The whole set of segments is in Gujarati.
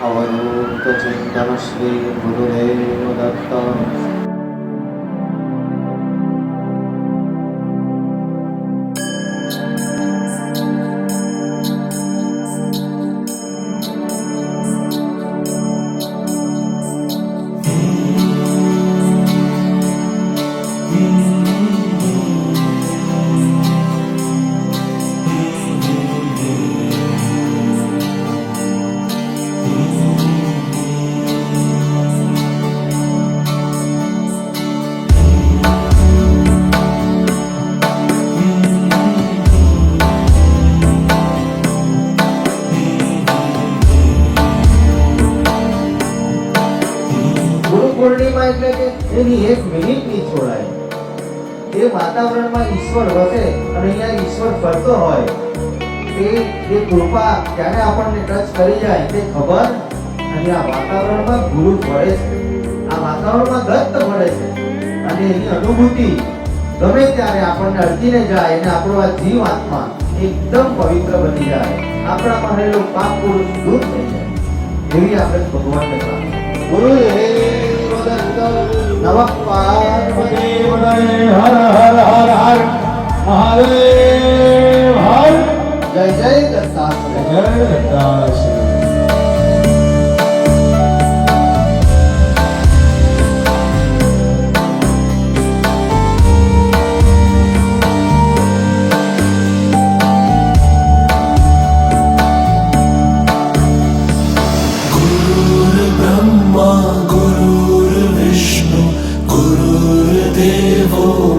अवधूतचिन्तन श्री गुरुदेव दत्त। પૂર્ણિમા એટલે કે એની એક મિનિટ ની છોડાય એ વાતાવરણમાં ઈશ્વર વસે અને અહીંયા ઈશ્વર ફરતો હોય એ કૃપા ત્યારે આપણને ટચ કરી જાય તે ખબર અને આ વાતાવરણમાં ગુરુ ફરે છે, આ વાતાવરણમાં દત્ત ફરે છે અને એની અનુભૂતિ ગમે ત્યારે આપણને અડકીને જાય અને આપણો આ જીવ આત્મા એકદમ પવિત્ર બની જાય, આપણામાં રહેલો પાપ પુરુષ દૂર થઈ જાય એવી આપણે ભગવાનને પ્રાર્થના ગુરુદેવ नमः पार्वती पतये हर हर हर हर महादेव हर जय जय दत्तात्रेय जय दत्तात्रेय।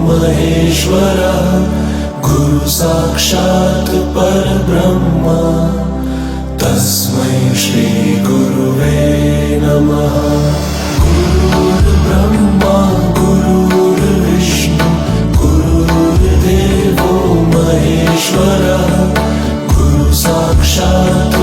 महेश्वरः गुरु साक्षात् परब्रह्म तस्मै श्री गुरुवे नमः। गुरुर्ब्रह्मा गुरुर्विष्णु गुरुर्देवो महेश्वरः गुरु साक्षात्